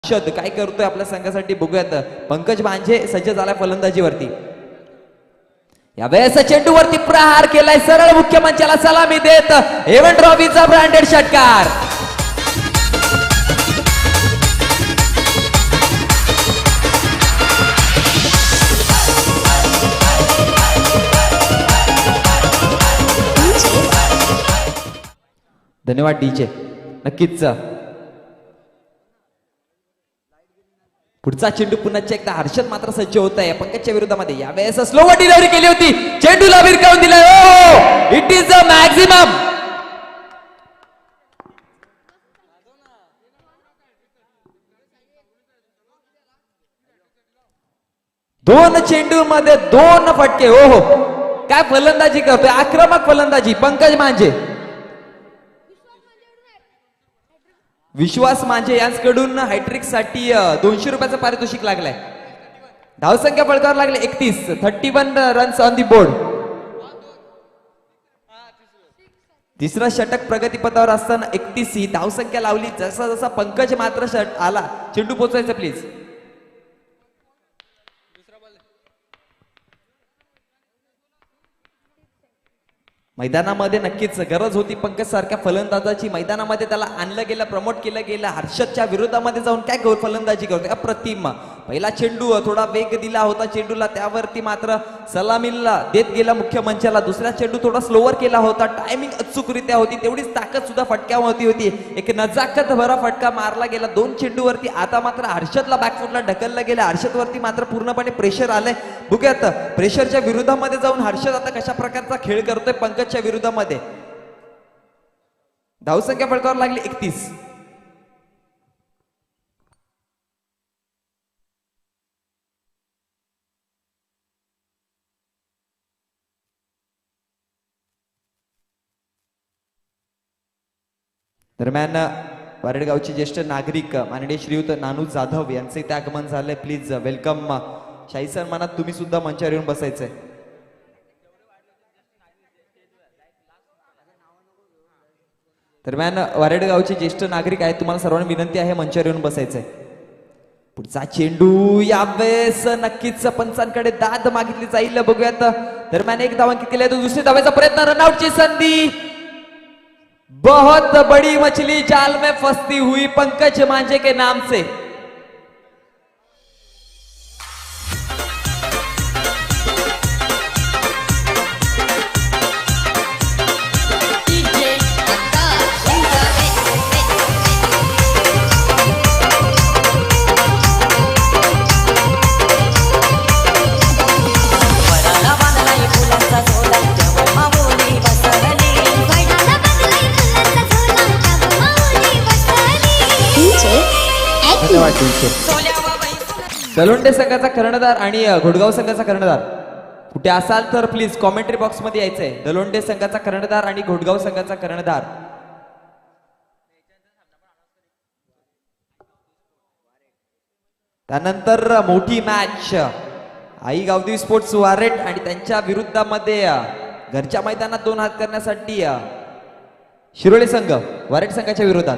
हर्षद काय करतोय आपल्या संघासाठी बघूयात. पंकज भांजे सज्ज झालाय फलंदाजीवरती. यावेळेस चेंडूवरती प्रहार केलाय, सरळ मुख्यमंचाला सलामी देत एवन ट्रॉफीचा ब्रँडेड षटकार. धन्यवाद डीजे. नक्कीच पुढचा चेंडू पुन्हा एकदा हर्षद मात्र सज्ज होत आहे पंकजच्या विरोधामध्ये. यावेळेस स्लोवर डिलिव्हरी केली होती, चेंडूला भिरकावून दिला. ओ इट इज अ मॅक्झिमम. दोन चेंडू मध्ये दोन फटके. हो हो, काय फलंदाजी करतोय, आक्रमक फलंदाजी पंकज मांजे. विश्वास मांजे यांच्याकडून हॅट्रिक साठी 200 रुपयाचं पारितोषिक लागलंय. धावसंख्या फलकावर लागले 31. 31 रन्स ऑन दी बोर्ड. तिसरा षटक प्रगतीपथावर असताना 31 ही धावसंख्या लावली. जसा जसा पंकज मात्र षट आला, चेंडू पोहोचवायचा प्लीज. मैदानामध्ये नक्कीच गरज होती पंकज सारख्या फलंदाजाची. मैदानामध्ये त्याला आणलं गेलं, प्रमोट केलं गेलं. हर्षदच्या विरोधामध्ये जाऊन काय फलंदाजी करतोय, अप्रतिम. पहिला चेंडू थोडा वेग दिला होता चेंडूला, त्यावरती मात्र सलामीला देत गेला मुख्यमंचाला. दुसरा चेंडू थोडा स्लोवर केला होता, टायमिंग अचूकरित्या होती, तेवढीच ताकद सुद्धा फटक्यावरती होती. एक नजाकत भरा फटका मारला गेला 2 चेंडूवरती. आता मात्र हर्षदला बॅकफुटला ढकललं गेलं. हर्षदवरती मात्र पूर्णपणे प्रेशर आलंय. बघूयात प्रेशरच्या विरोधामध्ये जाऊन हर्षद आता कशा प्रकारचा खेळ करतोय पंकजच्या विरोधामध्ये. धावसंख्या फलकावर लागली 31. दरम्यान वारेडगावचे ज्येष्ठ नागरिक माननीय श्रीयुत नानू जाधव यांचे इथे आगमन झालंय. Please welcome. शाही सन्मानात तुम्ही सुद्धा मंचावर येऊन बसायचंय. दरम्यान वारेडगावचे ज्येष्ठ नागरिक आहेत, तुम्हाला सर्वांना विनंती आहे मंचावर येऊन बसायचंय. पुढचा चेंडू यावेळेस नक्कीच पंचांकडे दाद मागितली जाईल. बघूयात. दरम्यान एक धावांकित केली, तो दुसरी धावायचा प्रयत्न, रनआउटची संधी. बहुत बड़ी मछली जाल में फंसती हुई पंकज मांजे के नाम से. दलोंडे संघाचा कर्णधार आणि घोडगाव संघाचा कर्णधार कुठे असाल तर प्लीज कॉमेंट्री बॉक्स मध्ये यायचंय. दलोंडे संघाचा कर्णधार आणि घोडगाव संघाचा कर्णधार. त्यानंतर मोठी मॅच आई गावदेवी स्पोर्ट्स वारेट आणि त्यांच्या विरुद्धामध्ये घरच्या मैदानात 2 हात करण्यासाठी शिरोळे संघ वारेट संघाच्या विरोधात.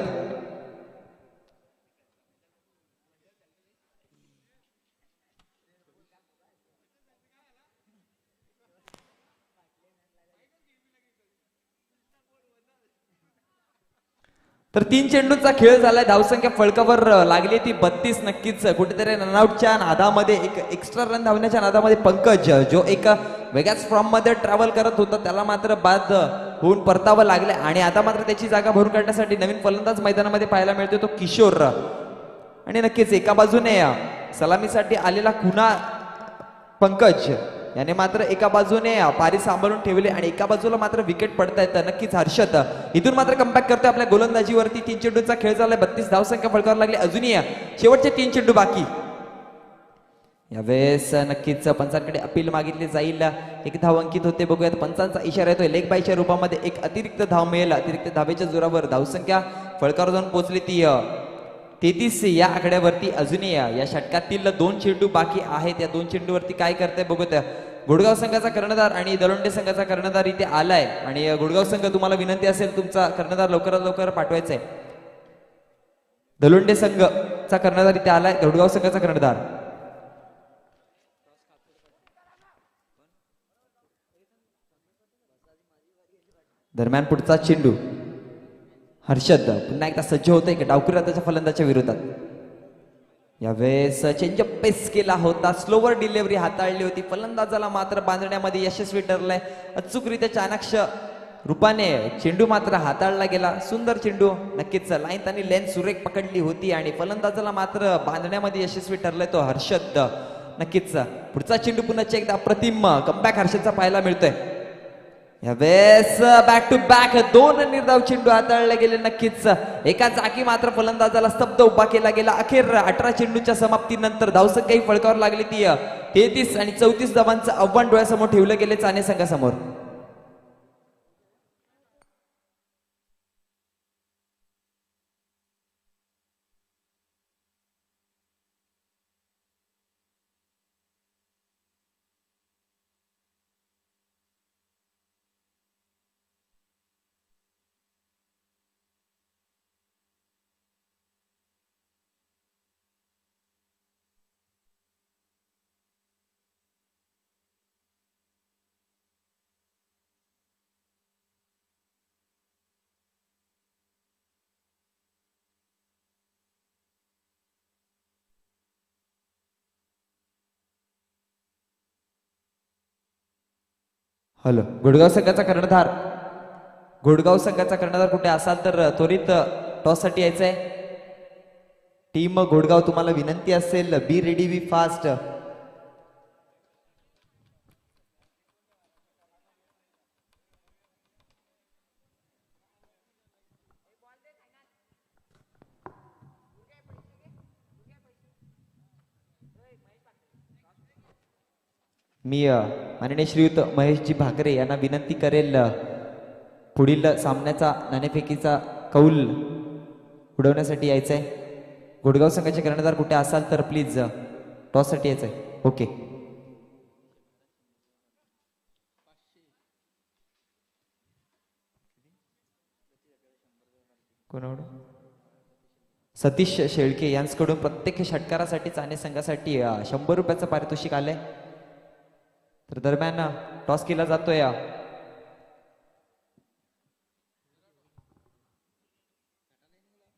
तर 3 चेंडूंचा खेळ झालाय. धावसंख्या फलकावर लागली ती 32. नक्कीच कुठेतरी रनआउटच्या नादामध्ये, एक एक्स्ट्रा रन धावण्याच्या नादामध्ये पंकज जो एक वेगळ्याच फॉर्म मध्ये ट्रॅव्हल करत होता त्याला मात्र बाद होऊन परतावं लागले. आणि आता मात्र त्याची जागा भरून काढण्यासाठी नवीन फलंदाज मैदानामध्ये पाहायला मिळतोय, तो किशोर. आणि नक्कीच एका बाजूने सलामीसाठी आलेला कुणा पंकज याने मात्र एका बाजूने पारी सांभाळून ठेवले आणि एका बाजूला मात्र विकेट पडतायत. नक्कीच हर्षद इथून मात्र कमबॅक करतोय आपल्या गोलंदाजीवरती. 3 चेंडूंचा खेळ झालाय. 32 धावसंख्या फलकावर लागली. अजूनही शेवटचे 3 चेंडू बाकी. यावेळेस नक्कीच पंचांकडे अपील मागितली जाईल. 1 धाव अंकित होते. बघूयात पंचांचा इशारा येतोय. लेग बायच्या रूपामध्ये 1 अतिरिक्त धाव मिळेल. अतिरिक्त धावेच्या जोरावर धावसंख्या फलकावर जाऊन पोहोचली ती 33 या आकड्यावरती. अजूनही या षटकातील 2 चेंडू बाकी आहेत. या 2 चेंडूवरती काय करताय बघूया. गुडगाव संघाचा कर्णधार आणि दलोंडे संघाचा कर्णधार इथे आलाय आणि गुडगाव संघ तुम्हाला विनंती असेल तुमचा कर्णधार लवकरात लवकर पाठवायचा आहे. दलोंडे संघचा कर्णधार इथे आलाय, दौडगाव संघाचा कर्णधार. दरम्यान पुढचा चेंडू हर्षद पुन्हा एकदा सज्ज होतोय का डावखुराताच्या फलंदाच्या विरोधात. यावेळेस चेंजअप पेस केला होता, स्लोवर डिलिव्हरी हाताळली होती, फलंदाजाला मात्र बांधण्यामध्ये यशस्वी ठरलाय. अचूकरित्या चाणाक्ष रूपाने चेंडू मात्र हाताळला गेला. सुंदर चेंडू, नक्कीच लाईन आणि लेन सुरेख पकडली होती आणि फलंदाजाला मात्र बांधण्यामध्ये यशस्वी ठरलाय तो हर्षद. नक्कीच पुढचा चेंडू पुन्हा एकदा अप्रतिम कमबॅक हर्षदचा पाहायला मिळतोय. यावेळेस बॅक टू बॅक दोन निर्धाव चेंडू हाताळले गेले. नक्कीच एका जागी मात्र फलंदाजाला स्तब्ध उभा केला गेला. अखेर 18 चेंडूच्या समाप्तीनंतर धावसंख्याही फळकावर लागली ती 33 आणि 34 धावांचं आव्हान डोळ्यासमोर ठेवलं गेले चाणे संघासमोर. हॅलो, गुडगाव संघाचा कर्णधार, गुडगाव संघाचा कर्णधार कुठे असाल तर त्वरित टॉस साठी यायचंय. टीम गुडगाव तुम्हाला विनंती असेल, बी रेडी बी फास्ट. मी माननीय श्रीयुत महेशजी भाकरे यांना विनंती करेल पुढील सामन्याचा नाणेफेकीचा कौल उडवण्यासाठी यायचंय. गुडगाव संघाचे कर्णधार कुठे असाल तर प्लीज टॉस साठी यायचंय. ओके. कोणाकडून? सतीश शेळके यांच्याकडून प्रत्येक षटकारासाठी चाणे संघासाठी 100 रुपयाचं पारितोषिक आलंय. तर दरम्यान टॉस केला जातोय.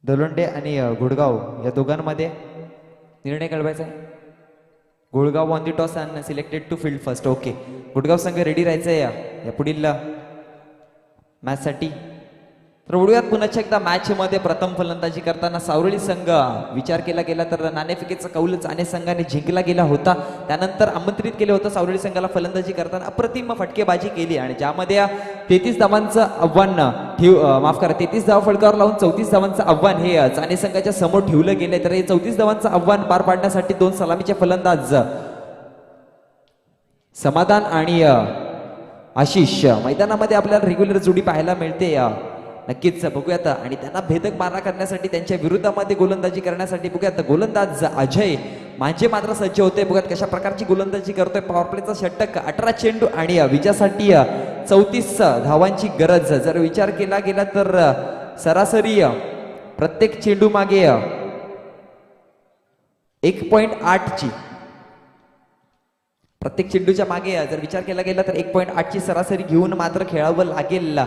दलोंडे आणि गुडगाव या दोघांमध्ये निर्णय कळवायचा आहे. Gurgaon won the toss and selected to field first. Okay, Gurgaon संघ रेडी राहायचंय या पुढील मॅच साठी. तर उडूयात पुन्हा एकदा मॅच मध्ये प्रथम फलंदाजी करताना सावरळी संघ विचार केला गेला तर नाणेफेकीचा कौल चाणे संघाने जिंकला गेला होता. त्यानंतर आमंत्रित केले होतं सावरळी संघाला फलंदाजी करताना अप्रतिम फटकेबाजी केली आणि ज्यामध्ये 33 धावांचं आव्हान 33 धावा फलकावर लावून 34 धावांचं आव्हान हे चाणे संघाच्या समोर ठेवलं गेले. तर हे 34 धावांचं आव्हान पार पाडण्यासाठी दोन सलामीचे फलंदाज समाधान आणि आशिष मैदानामध्ये आपल्याला रेग्युलर जोडी पाहायला मिळते. नक्कीच बघूयात आणि त्यांना भेदक मारा करण्यासाठी त्यांच्या विरोधामध्ये गोलंदाजी करण्यासाठी बघूयात गोलंदाज अजय माझे मात्र सज्ज होते. बघूयात कशा प्रकारची गोलंदाजी करतोय. पॉवर प्लेचा षटक 18 चेंडू आणि विजयासाठी 34 धावांची गरज. जर विचार केला गेला तर सरासरी प्रत्येक चेंडू मागे 1.8 ची प्रत्येक चेंडूच्या मागे जर विचार केला गेला तर 1.8 ची सरासरी घेऊन मात्र खेळावं लागेल.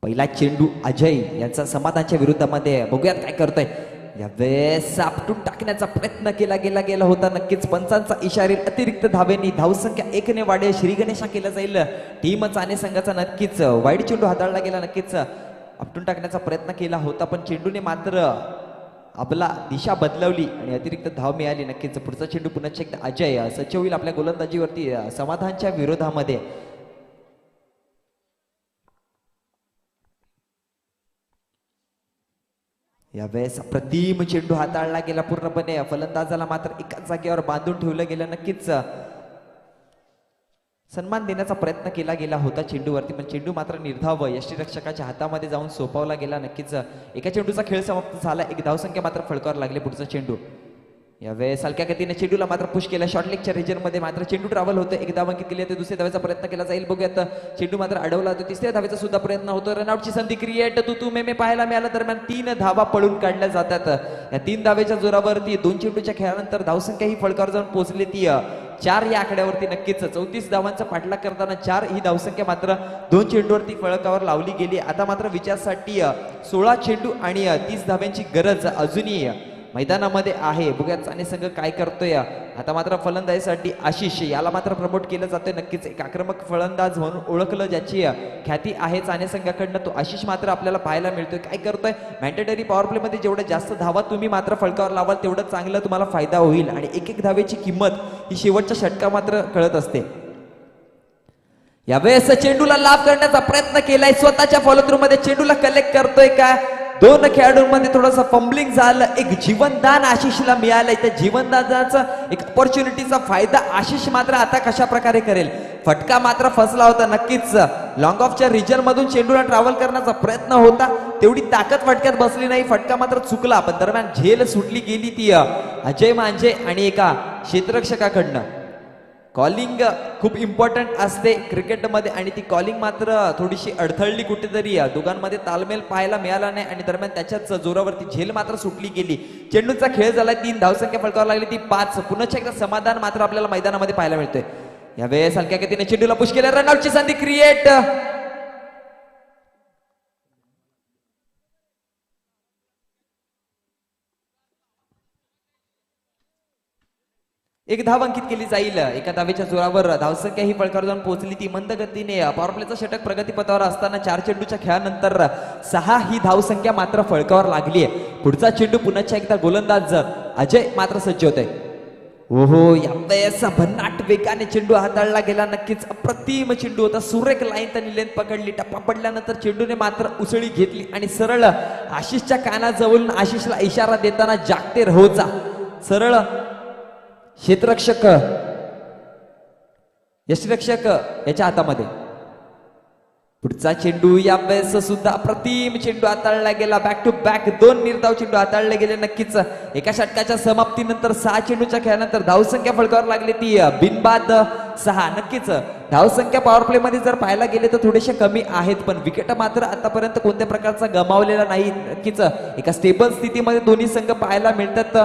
पहिला चेंडू अजय यांचा समाधानच्या विरोधामध्ये. बघूयात काय करतोय. यावेळेस आपटून टाकण्याचा प्रयत्न केला गेला होता. नक्कीच पंचांचा इशारे अतिरिक्त धावेनी धावसंख्या 1 ने वाढेल. श्रीगणेशा केला जाईल टीम चाणे संघाचा. नक्कीच वाईट चेंडू हाताळला गेला. नक्कीच आपटून टाकण्याचा प्रयत्न केला होता पण चेंडूने मात्र आपला दिशा बदलवली आणि अतिरिक्त धाव मिळाली. नक्कीच पुढचा चेंडू पुन्हा एकदा अजय सज्ज होईल आपल्या गोलंदाजीवरती समाधानच्या विरोधामध्ये. यावेळेस अप्रतिम चेंडू हाताळला गेला पूर्णपणे. फलंदाजाला मात्र एकाच जागेवर बांधून ठेवलं गेलं. नक्कीच सन्मान देण्याचा प्रयत्न केला गेला होता चेंडूवरती, पण चेंडू मात्र निर्धाव यष्टीरक्षकाच्या हातामध्ये जाऊन सोपवला गेला. नक्कीच एका चेंडूचा खेळ समाप्त झाला. एक धावसंख्या मात्र फळकावर लागली. पुढचा चेंडू यावेळेस हलक्या गतीने चेंडूला मात्र पुश केला. शॉर्टलेगच्या रिजन मध्ये मात्र चेंडू ट्रॅव्हल होतो. एक धाव अंकित केली. दुसऱ्या धावेचा प्रयत्न केला जाईल. बघूयात चेंडू मात्र अडवला होता. तिसऱ्या धावेचा सुद्धा प्रयत्न होतो. रनआउटची संधी क्रिएट तू मे पाहायला मिळाला. दरम्यान 3 धावा पळून काढल्या जातात. या 3 धावेच्या जोरावरती 2 चेंडूच्या खेळानंतर धावसंख्या ही फळकावर जाऊन पोहोचली ती 4 या आकड्यावरती. नक्कीच 34 धावांचा पाठलाग करताना 4 ही धावसंख्या मात्र 2 चेंडूवरती फळकावर लावली गेली. आता मात्र विचारसाठी 16 चेंडू आणि 30 धाव्यांची गरज अजूनही मैदानामध्ये आहे. बघूयात चाने संघ काय करतोय. आता मात्र फलंदाजीसाठी आशिष याला मात्र प्रमोट केलं जातोय. नक्कीच एक आक्रमक फलंदाज म्हणून ओळखलं ज्याची ख्याती आहे चाने संघाकडनं, तो आशिष मात्र आपल्याला पाहायला मिळतोय. काय करतोय, मॅन्डेटरी पॉवर प्ले मध्ये जेवढं जास्त धावा तुम्ही मात्र फलकावर लावाल तेवढं चांगलं तुम्हाला फायदा होईल. आणि एक एक धावेची किंमत ही शेवटच्या षटका मात्र कळत असते. यावेळेस चेंडूला लाभ करण्याचा प्रयत्न केलाय. स्वतःच्या फॉलो थ्रू मध्ये चेंडूला कलेक्ट करतोय का. 2 खेळाडूंमध्ये थोडंसं फंबलिंग झालं. एक जीवनदान आशिषला मिळालंय. त्या जीवनदानाचा एक अपॉर्च्युनिटीचा फायदा आशिष मात्र आता कशा प्रकारे करेल. फटका मात्र फसला होता. नक्कीच लॉंग ऑफच्या रिजन मधून चेंडूला ट्रॅव्हल करण्याचा प्रयत्न होता. तेवढी ताकद फटक्यात बसली नाही. फटका मात्र चुकला. पण दरम्यान झेल सुटली गेली ती अजय मांजे आणि एका क्षेत्ररक्षकाकडनं. कॉलिंग खूप इम्पॉर्टंट असते क्रिकेटमध्ये आणि ती कॉलिंग मात्र थोडीशी अडथळली कुठेतरी. दोघांमध्ये तालमेल पाहायला मिळाला नाही आणि दरम्यान त्याच्याच जोरावरती झेल मात्र सुटली गेली. चेंडूचा खेळ झाला. 3 धावसंख्या फलकावर लागली ती 5. पुन्हा एकदा समाधान मात्र आपल्याला मैदानामध्ये पाहायला मिळतोय. यावेळेस हलक्या गतीने चेंडूला पुश केलं. रनआउटची संधी क्रिएट. एक धाव अंकित केली जाईल. एका धावेच्या जोरावर धावसंख्या ही फळकावर जाऊन पोहोचली ती मंद गतीने. पॉवर प्लेचा षटक प्रगतीपथावर असताना 4 चेंडूच्या खेळानंतर 6 ही धावसंख्या मात्र फळकावर लागली आहे. पुढचा चेंडू पुन्हा एकदा गोलंदाज अजय मात्र सज्ज होत आहे. ओहो, यावेळेस भन्नाट वेगाने चेंडू हाताळला गेला. नक्कीच अप्रतिम चेंडू होता. सुरेख लाईन त्यांनी लेंथ पकडली. टप्पा पडल्यानंतर चेंडूने मात्र उसळी घेतली आणि सरळ आशिषच्या कानाजवळून आशिषला इशारा देताना जागते रहोचा सरळ क्षेत्ररक्षक यष्टीरक्षक याच्या हातामध्ये. पुढचा चेंडू यावेळेस सुद्धा अप्रतिम चेंडू हाताळला गेला. बॅक टू बॅक 2 निर्धाव चेंडू हाताळले गेले. नक्कीच एका षटकाच्या समाप्तीनंतर 6 चेंडूच्या खेळानंतर धावसंख्या फलकावर लागली ती बिनबाद 6. नक्कीच धावसंख्या पॉवर प्ले मध्ये जर पाहायला गेले तर थोडेसे कमी आहेत, पण विकेट मात्र आतापर्यंत कोणत्या प्रकारचा गमावलेला नाही. नक्कीच एका स्टेबल स्थितीमध्ये दोन्ही संघ पाहायला मिळतात.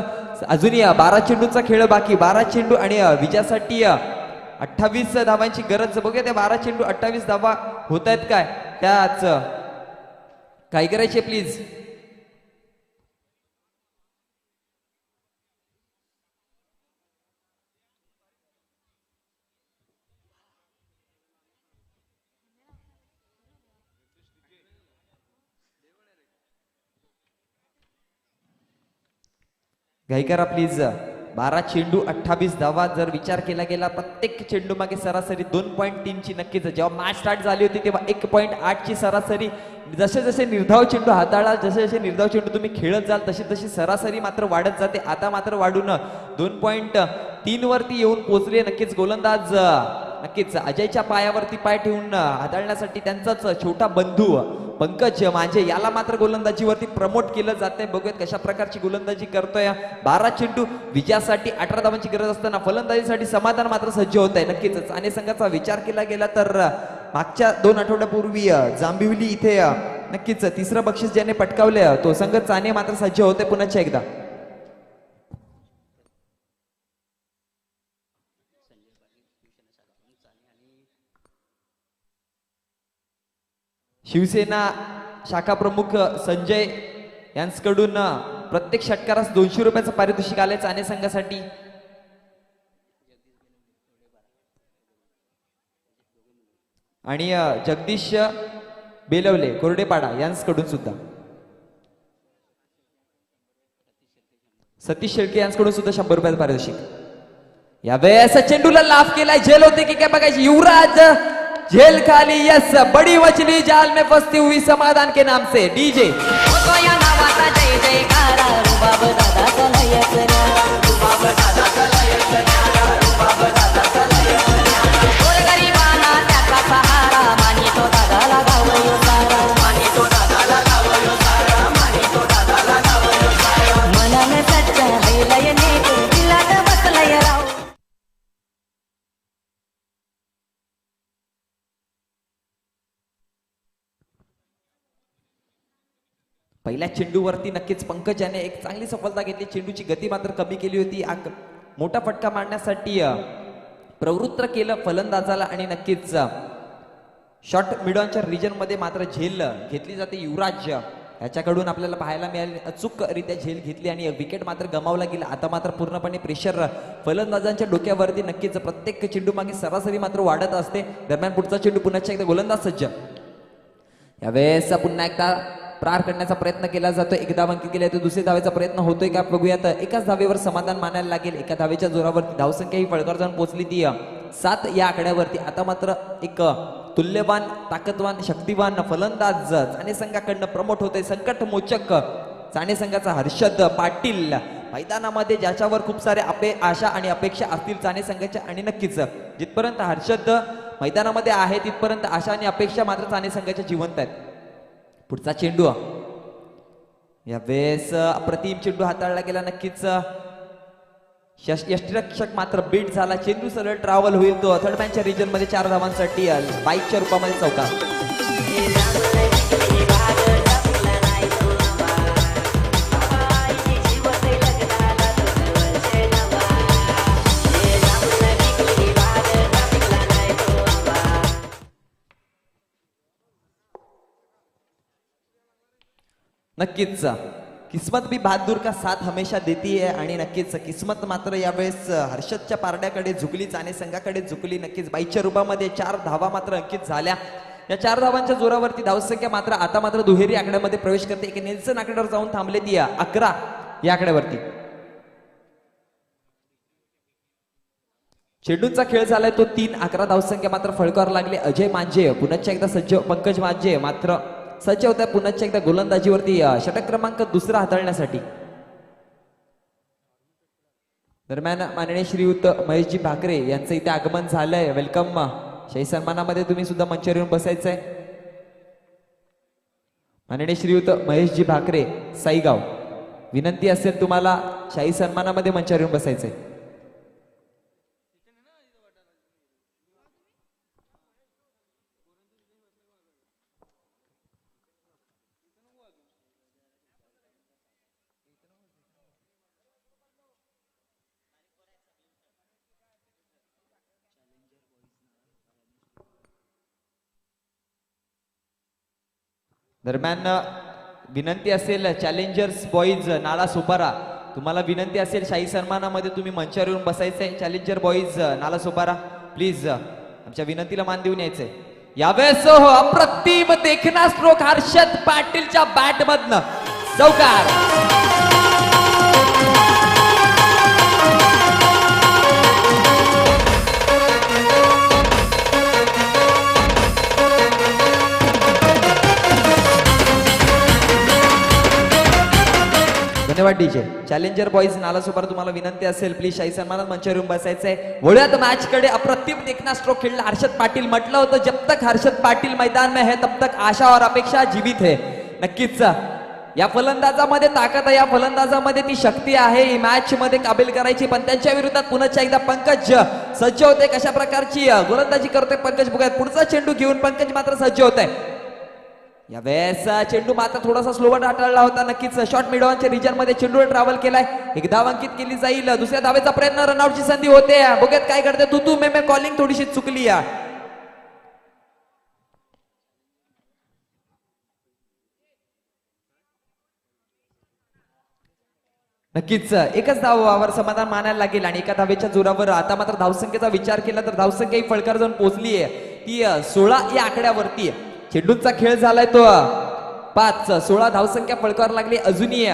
अजूनही 12 चेंडूचा खेळ बाकी. 12 चेंडू आणि विजयासाठी 28 धावांची गरज. बघूया त्या 12 चेंडू 28 धावा होत आहेत काय, त्याच काय करायचे प्लीज. घाई करा प्लीज. 12 चेंडू 28 धावा. जर विचार केला गेला प्रत्येक चेंडू मागे सरासरी 2.3 ची नक्कीच. जेव्हा मॅच स्टार्ट झाली होती तेव्हा 1.8 ची सरासरी. जसे जसे निर्धाव चेंडू हाताळा, जसे जसे निर्धाव चेंडू तुम्ही खेळत जाल तशी तशी सरासरी मात्र वाढत जाते. आता मात्र वाढून 2.3 वरती येऊन पोहोचले. नक्कीच गोलंदाज नक्कीच अजयच्या पायावरती पाय ठेवून हाताळण्यासाठी त्यांचाच छोटा बंधू पंकज मांजे याला मात्र गोलंदाजीवरती प्रमोट केलं जातंय. बघूयात कशा प्रकारची गोलंदाजी करतोय. 12 चेंडू विजयासाठी 18 धावांची गरज असताना फलंदाजीसाठी समाधान मात्र सज्ज होत आहे. नक्कीच चाने संघाचा विचार केला गेला तर मागच्या 2 आठवड्यापूर्वी जांभिवली इथे नक्कीच 3रं बक्षीस ज्याने पटकावले तो संघ चाने मात्र सज्ज होते पुन्हा एकदा. शिवसेना शाखा प्रमुख संजय यांच्याकडून प्रत्येक षटकारास 200 रुपयाचं पारितोषिक आले चाने संघासाठी. आणि जगदीश बेलवले कोरडेपाडा यांच्याकडून सुद्धा, सतीश शेळके यांच्याकडून सुद्धा 100 रुपयाचं पारितोषिक. यावेळेस चेंडूला लाफ केलाय. झेल होते की काय बघायची. युवराज झेल खाली. यस, बड़ी मछली जाल में फंसती हुई समाधान के नाम से डीजे. गोरगरिबांना त्याचा सहारा मानितो दादाला गावयो सारा मनाने सच्चा हैलय नेक दिलात बसलय राव पहिल्या चेंडूवरती नक्कीच पंकज याने एक चांगली सफलता घेतली. चेंडूची गती मात्र कमी केली होती. मोठा फटका मारण्यासाठी प्रवृत्त केलं फलंदाजाला आणि नक्कीच शॉर्ट मिडॉनच्या रिजन मध्ये मात्र झेल घेतली जाते. युवराज याच्याकडून आपल्याला पाहायला मिळाले अचूकरित्या झेल घेतली आणि विकेट मात्र गमावला गेला. आता मात्र पूर्णपणे प्रेशर फलंदाजांच्या डोक्यावरती नक्कीच प्रत्येक चेंडू मागे सरासरी मात्र वाढत असते. दरम्यान पुढचा चेंडू पुन्हा एकदा गोलंदाज सज्ज. यावेळेस पुन्हा एकदा प्रार करण्याचा प्रयत्न केला जातो. एक धाव अंकित केली तर दुसरी धावेचा प्रयत्न होतोय का बघूयात. एकाच धावेवर समाधान मानायला लागेल. एका धावेच्या जोरावरती धावसंख्या ही फळकर जाऊन पोहोचली ती 7 या आकड्यावरती. आता मात्र एक तुल्यवान ताकदवान शक्तिवान फलंदाज चाणे संघाकडनं प्रमोट होते. संकट मोचक चाणे संघाचा हर्षद पाटील मैदानामध्ये ज्याच्यावर खूप सारे आशा आणि अपेक्षा असतील चाणे संघाच्या आणि नक्कीच जिथपर्यंत हर्षद मैदानामध्ये आहे तिथपर्यंत आशा आणि अपेक्षा मात्र चाणे संघाच्या जिवंत आहेत. पुढचा चेंडू यावेळेस अप्रतिम चेंडू हाताळला गेला. नक्कीच यष्टिरक्षक मात्र बीट झाला. चेंडू सरळ ट्रॅव्हल होईल तो थर्ड मॅनच्या रिजन मध्ये 4 धावांसाठी बाईकच्या रूपामध्ये चौकार. नक्कीच किस्मत भी बहादूर का साथ हमेशा देती है आणि नक्कीच किस्मत मात्र यावेळेस हर्षदच्या पारड्याकडे झुकली. चाणे संघाकडे झुकली. नक्कीच बाईच्या रूपामध्ये 4 धावा मात्र अंकित झाल्या. या 4 धावांच्या जोरावरती धावसंख्या मात्र आता मात्र दुहेरी आकड्यामध्ये प्रवेश करते. एक नेल्सन आकड्यावर जाऊन थांबले ती 11 या आकड्यावरती. चेंडूंचा खेळ झालाय तो 3-11 धावसंख्या मात्र फळकावर लागली. अजय मांजे पुन्हा एकदा सज्ज. पंकज मांजे मात्र सज्ज होत्या पुन्हा एकदा गोलंदाजीवरती षटक क्रमांक 2 हाताळण्यासाठी. दरम्यान माननीय श्रीयुत महेशजी भाकरे यांचं इथे आगमन झालंय. वेलकम. शाही सन्मानामध्ये तुम्ही सुद्धा मंचावर येऊन बसायचंय. माननीय श्रीयुत महेशजी भाकरे साईगाव विनंती असेल तुम्हाला शाही सन्मानामध्ये मंचावर येऊन बसायचंय. दरम्यान विनंती असेल चॅलेंजर्स बॉईज नाला सुपारा तुम्हाला विनंती असेल शाही सन्मानामध्ये तुम्ही मंचावर येऊन बसायचंय. चॅलेंजर बॉईज नाला सुपारा प्लीज आमच्या विनंतीला मान देऊन यायचंय. यावेळेस अप्रतिम देखना स्ट्रोक हर्षद पाटीलच्या बॅट मधनं चौकार. धन्यवाद डीजे. चॅलेंजर बॉईज नालासोबत तुम्हाला विनंती असेल प्लीज शाही सन्मानात मंचावर येऊन बसायचंय. वळूयात मॅच कडे. अप्रतिम देखना स्ट्रोक खेळला हर्षद पाटील. म्हटलं होतं जब तक हर्षद पाटील मैदान में है तब तक आशा और अपेक्षा जीवित है. नक्कीच या फलंदाजामध्ये ताकद आहे. या फलंदाजामध्ये ती शक्ती आहे ही मॅच मध्ये काबिल करायची. पण त्यांच्या विरोधात पुन्हा एकदा पंकज सज्ज होते. कशा प्रकारची गोलंदाजी करतोय पंकज बघूयात. पुढचा चेंडू घेऊन पंकज मात्र सज्ज होत आहे. यावेळेस चेंडू मात्र थोडासा स्लोवर हाताळला होता. नक्कीच शॉर्ट मिडॉनच्या रिजन मध्ये चेंडूवर ट्रॅव्हल केलाय. एक धाव अंकित केली जाईल. दुसऱ्या धावेचा प्रयत्न रनआउटची संधी होते. बघूयात काय करते. तू मे कॉलिंग थोडीशी चुकली. नक्कीच एकच धावावर समाधान मानायला लागेल आणि एका धावेच्या जोरावर आता मात्र धावसंख्येचा विचार केला तर धावसंख्या ही फळकार जाऊन पोहोचली आहे ती 16 या आकड्यावरती. चेंडूंचा खेळ झालाय तो 5. 16 धावसंख्या फळकावर लागली अजूनही.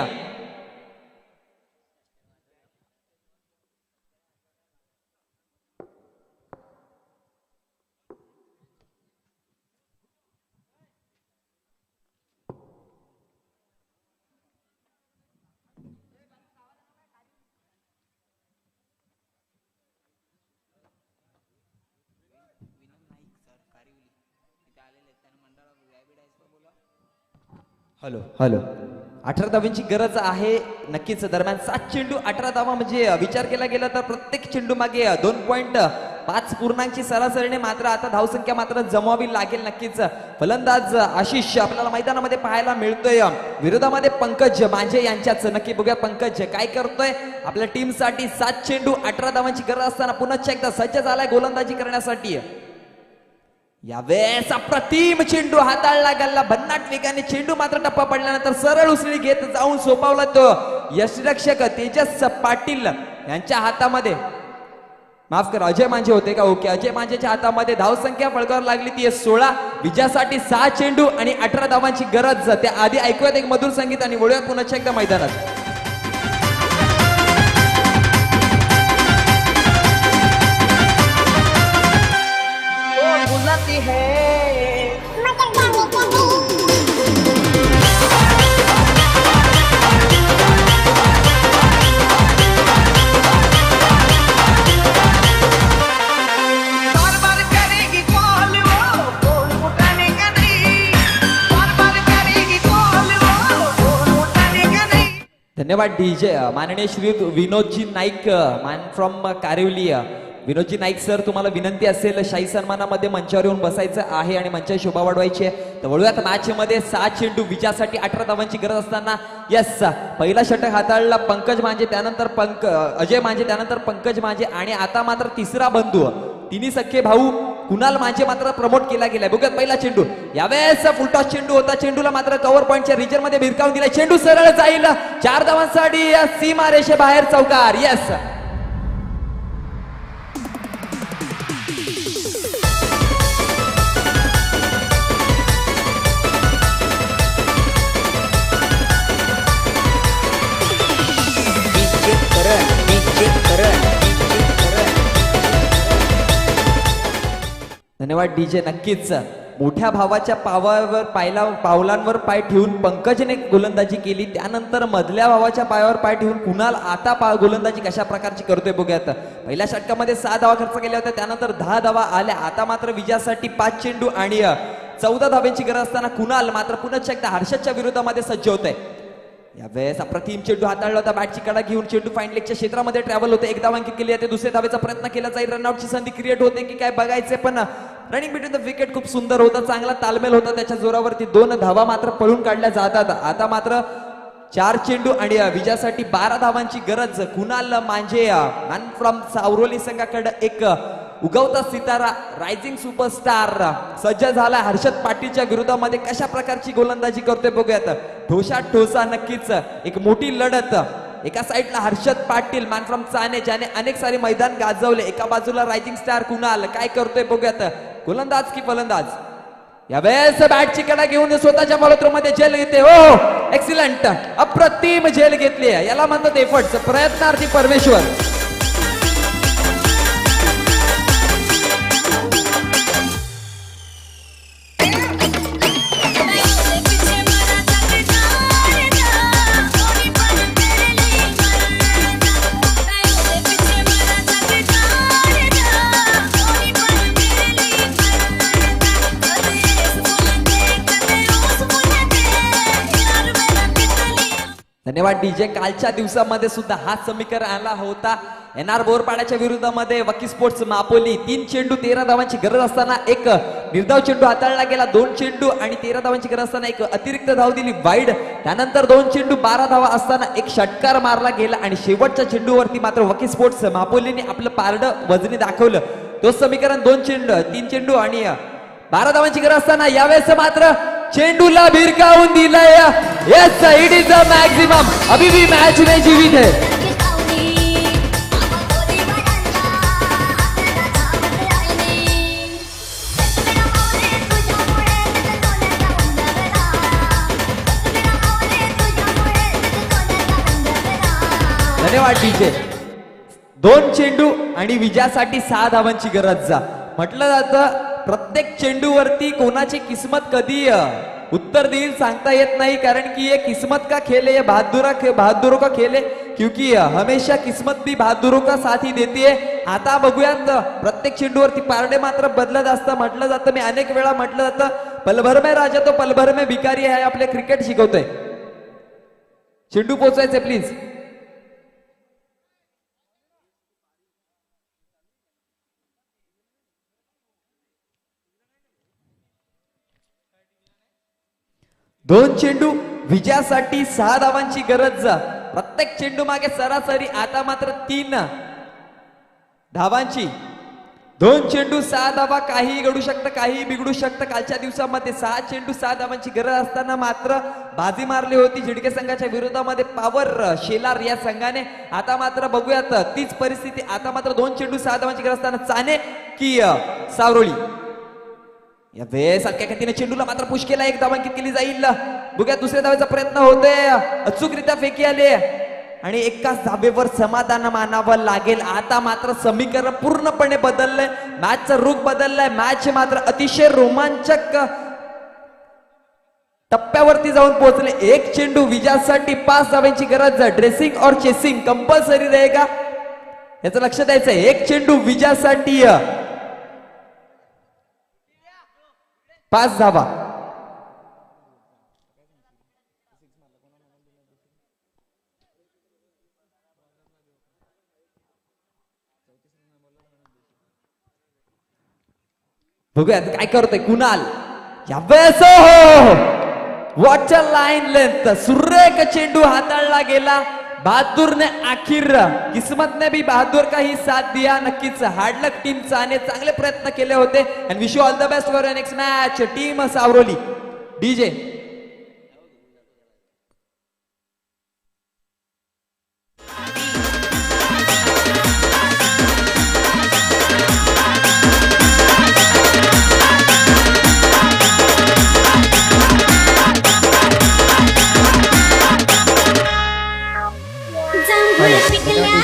हॅलो हॅलो 18 धावांची गरज आहे नक्कीच. दरम्यान 7 चेंडू 18 धावा म्हणजे विचार केला गेला तर प्रत्येक चेंडू मागे 2.5 पूर्णांची सरासरीने मात्र आता धावसंख्या मात्र जमवावी लागेल नक्कीच. फलंदाज आशिष आपल्याला मैदानामध्ये पाहायला मिळतोय. विरोधामध्ये पंकज मांझे यांच्याच. नक्की बघूया पंकज काय करतोय आपल्या टीमसाठी. 7 चेंडू 18 धावांची गरज असताना पुन्हा एकदा सज्ज झालाय गोलंदाजी करण्यासाठी. यावेळेस अप्रतिम चेंडू हाताळला गेला भन्नाट वेगाने. चेंडू मात्र टप्पा पडल्यानंतर सरळ उसळी घेत जाऊन सोपावला तो यष्टिरक्षक तेजस पाटील यांच्या हातामध्ये. माफ करा अजय मांझे होते का? ओके, अजय मांझेच्या हातामध्ये धावसंख्या फळकावर लागली ती 16. विजयासाठी 6 चेंडू आणि 18 धावांची गरज. त्या आधी ऐकूयात एक मधुर संगीत आणि वळूयात पुन्हा एकदा मैदानात. बुलाती है बार बार करेगी कॉल वो फोन उठाने का नहीं, बार बार करेगी कॉल वो फोन उठाने का नहीं. धन्यवाद डीजे. माननीय श्री विनोदजी नाईक मान फ्रॉम कारिवली. विनोदजी नाईक सर तुम्हाला विनंती असेल शाही सन्मानामध्ये मंचावर येऊन बसायचं आहे आणि मंचाची शोभा वाढवायची आहे. तर वळूयात मॅच मध्ये. 6 चेंडू विजयासाठी 18 धावांची गरज असताना यस पहिला षटक हाताळला पंकज मांझे, त्यानंतर अजय मांझे, त्यानंतर पंकज मांझे आणि आता मात्र तिसरा बंधू तिन्ही सख्खे भाऊ कुणाल मांझे मात्र प्रमोट केला गेलाय. बघूयात पहिला चेंडू. यावेळेस फुलटॉस चेंडू होता. चेंडूला मात्र कव्हर पॉईंटच्या रिजन मध्ये भिरकावून दिलाय. चेंडू सरळ जाईल 4 धावांसाठी सीमा रेषे बाहेर चौकार. यस धन्यवाद डीजे. नक्कीच मोठ्या भावाच्या पावलांवर पाय ठेवून पंकजने गोलंदाजी केली. त्यानंतर मधल्या भावाच्या पायावर पाय ठेवून कुणाल आता गोलंदाजी कशा प्रकारची करतोय बघूयात. पहिल्या षटकामध्ये 6 धावा खर्च केल्या होत्या, त्यानंतर 10 धावा आल्या. आता मात्र विजयासाठी 5 चेंडू आणि 14 धाव्यांची गरज असताना कुणाल मात्र पुन्हा एकदा हर्षदच्या विरोधामध्ये सज्ज होत आहे. यावेळेस अप्रतिम चेंडू हाताळला होता. बॅटची कडा घेऊन चेंडू फाईन लेगच्या क्षेत्रामध्ये ट्रॅव्हल होते. 1 धाव अंकित केली आहे. दुसऱ्या धावेचा प्रयत्न केला जाईल. रनआउटची संधी क्रिएट होते की काय बघायचे, पण रनिंग बिटवीन द विकेट खूप सुंदर होता. चांगला तालमेल होता. त्याच्या जोरावरती 2 धावा मात्र पळून काढल्या जातात. आता मात्र 4 चेंडू आणि विजयासाठी 12 धावांची गरज. कुणाल मांझे मॅन फ्रॉम सावरोली संघाकडे एक उगवता सितारा रायझिंग सुपरस्टार सज्ज झाला. हर्षद पाटीलच्या विरोधामध्ये कशा प्रकारची गोलंदाजी करतोय बघूयात. ठोसात ठोसा नक्कीच एक मोठी लढत. एका साईडला हर्षद पाटील मॅन फ्रॉम चाने ज्याने अनेक सारे मैदान गाजवले. एका बाजूला रायझिंग स्टार कुणाल काय करतोय बघूयात. गोलंदाज की फलंदाज. यावेळेस बॅटची कडा घेऊन स्वतःच्या मल्लखांबामध्ये झेल घेते. हो एक्सिलंट अप्रतिम झेल घेतली. याला म्हणतात एफर्ट्स, प्रयत्नार्थी परमेश्वर. धन्यवाद डीजे. कालच्या दिवसामध्ये सुद्धा हा समीकरण आला होता. NR बोरपाड्याच्या विरोधामध्ये वकी स्पोर्ट्स मापोली. 3 चेंडू 13 धावांची गरज असताना एक निर्धाव चेंडू हाताळला गेला. 2 चेंडू आणि 13 धावांची गरज असताना एक अतिरिक्त धाव दिली वाईड. त्यानंतर 2 चेंडू 12 धावा असताना एक षटकार मारला गेला आणि शेवटच्या चेंडूवरती मात्र वकी स्पोर्ट्स मापोलीने आपलं पारडं वजनी दाखवलं. तो समीकरण 3 चेंडू आणि 12 धावांची गरज असताना यावेळेस मात्र चेंडूला भिरकावून दिलाय. Yes it is a maximum. अभी भी मैच में जीवित है. धन्यवाद डीजे. 2 चेंडू आणि विजयासाठी 6 धावांची गरज. म्हटलं जातं प्रत्येक चेंडूवरती कोणाची किस्मत कधी उत्तर देईल सांगता येत नाही, कारण की ये किस्मत का खेल है, ये बहादुरों का खेल है, क्योंकि हमेशा किस्मत भी बहादुरों का साथ ही देती है. आता बघूयात प्रत्येक चेंडूवरती पारडे मात्र बदलत असतं. म्हटलं जातं, मी अनेक वेळा म्हटलं जातं पलभर में राजा तो पलभर में भिकारी आहे आपले क्रिकेट शिकवतोय. चेंडू पोचायचे प्लीज. दोन चेंडू विजयासाठी 6 धावांची गरज. प्रत्येक चेंडू मागे सरासरी आता मात्र 3 धावांची. 2 चेंडू 6 धावा. काहीही घडू शकतं, काहीही बिघडू शकतं. कालच्या दिवसामध्ये 6 चेंडू 6 धावांची गरज असताना मात्र बाजी मारली होती झिडके संघाच्या विरोधामध्ये पॉवर शेलार या संघाने. आता मात्र बघूयात तीच परिस्थिती. आता मात्र 2 चेंडू 6 धावांची गरज असताना चाने की सावरोळी. या वेळेस अख्ख्या गतीने चेंडूला मात्र पुश केला. 1 धावांकित केली जाईल. बघूया दुसऱ्या धावेचा प्रयत्न होतोय. अचूकरित्या फेकी आले आणि एकाच धावेवर समाधान मानावं लागेल. आता मात्र समीकरण पूर्णपणे बदललंय. मॅचचा रुख बदललाय. मॅच मात्र अतिशय रोमांचक टप्प्यावरती जाऊन पोहोचले. 1 चेंडू विजयासाठी 5 धावांची गरज. ड्रेसिंग और चेसिंग कंपल्सरी रहेगा याचं लक्ष द्यायचंय. 1 चेंडू विजयासाठी 5 धावा. बघूयात काय करतोय कुणाल. यावेळेस हो व्हॉट अ लाईन लेंथ. सुरेख चेंडू हाताळला गेला. बहादुर ने आखिर किस्मत ने भी बहादुर का ही साथ दिया. नक्कीच हार्डलक टीमचा ने चांगले प्रयत्न केले होते. And wish you all the best for next match team Savroli. DJ जांभूळ पिकल्या